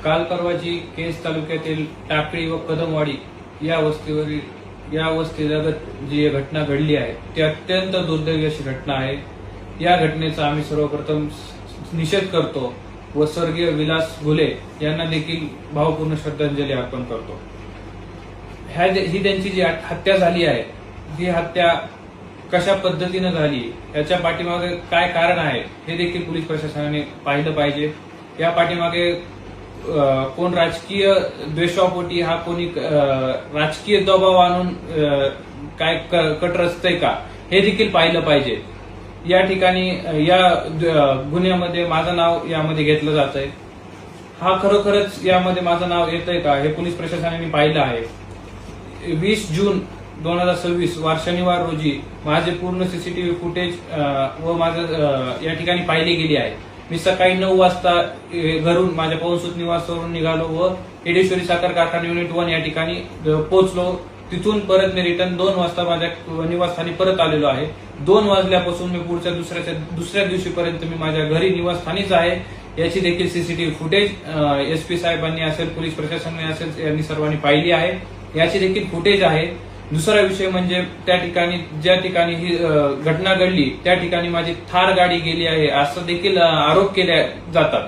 काल परवाची केस तालुक्यातील टाकळी व कदमवाडी या वस्तीलगत जी घटना घडली आहे ती अत्यंत दुर्दैवी अशी घटना आहे। या घटनेचा आम्ही सर्वप्रथम निषेध करतो व स्वर्गीय विलास घुले यांना देखील भावपूर्ण श्रद्धांजली अर्पण करतो। ही त्यांची जी हत्या झाली आहे ही हत्या कशा पद्धतीने झाली याच्या पाठीमागे काय कारण आहे हे देखील पोलीस प्रशासनाने पाहिलं पाहिजे। या पाठीमागे कोण राजकीय द्वेषापोटी हा कोणी राजकीय दबाव आणून काय कट रचतंय का हे देखील पाहिलं पाहिजे। या ठिकाणी या गुन्ह्यामध्ये माझं नाव यामध्ये घेतलं जात आहे। हा खरोखरच यामध्ये माझं नाव येतंय का हे पोलीस प्रशासनाने पाहिलं आहे। 20 जून 2026 वार शनिवार रोजी माझे पूर्ण सीसीटीव्ही फुटेज व माझं या ठिकाणी पाहिली गेली आहे। मी सकाळी 9 वाजता घरून माझ्या पवनसूत निवासावरून निघालो व येडेश्वरी साखर कारखाना युनिट 1 या ठिकाणी पोहोचलो। तिथून परत मी रिटर्न 2 वाजता माझ्या निवासस्थानी परत आलेलो आहे। 2 वाजल्यापासून मी पुढच्या दुसऱ्या दिवशीपर्यंत मी माझ्या घरी निवासस्थानीच आहे। याची देखील सीसीटीव्ही फुटेज एसपी साहेबांनी असेल पोलीस प्रशासनाने असेल यांनी सर्वांनी पाहिली आहे। याची देखील फुटेज आहे। दुसरा विषय म्हणजे त्या ठिकाणी ज्या ठिकाणी ही घटना घडली त्या ठिकाणी माझी थार गाडी गेली आहे असं देखील आरोप केले जातात।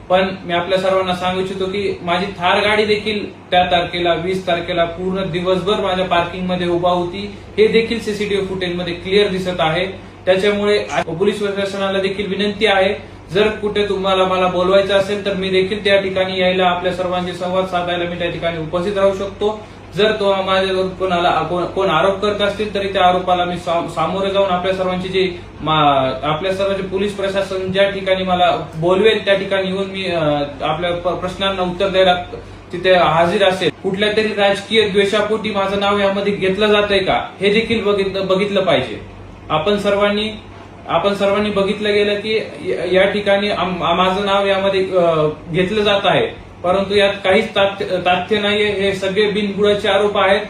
पण मी आपल्या सर्वांना सांगू इच्छितो की माझी थार गाडी देखील त्या तारखेला 20 तारखेला पूर्ण दिवसभर माझ्या पार्किंग मध्ये उभा होती हे देखील सीसीटीव्ही फुटेज मध्ये क्लिअर दिसत आहे। त्याच्यामुळे पोलीस प्रशासनाला देखील विनंती आहे जर कुठे तुम्हाला मला बोलवायचं असेल तर मी देखील त्या ठिकाणी यायला आपल्या सर्वांशी संवाद साधायला मी त्या ठिकाणी उपस्थित राहू शकतो। जर तो माझ्यावर कोण आरोप करत असतील तरी त्या आरोपाला मी सामोरे जाऊन आपल्या सर्वांची पोलीस प्रशासन ज्या ठिकाणी मला बोलवेल त्या ठिकाणी येऊन मी आपल्या प्रश्नांना उत्तर द्यायला तिथे हाजीर असेल। कुठल्या तरी राजकीय द्वेषापोटी माझं नाव यामध्ये घेतलं जातंय का हे देखील बघितलं पाहिजे। आपण सर्वांनी बघितलं गेलं की या ठिकाणी माझं नाव यामध्ये घेतलं जात आहे परंतु यात काहीच तथ्य नाहीये। हे सगळे बिनबुडाचे आरोप आहेत।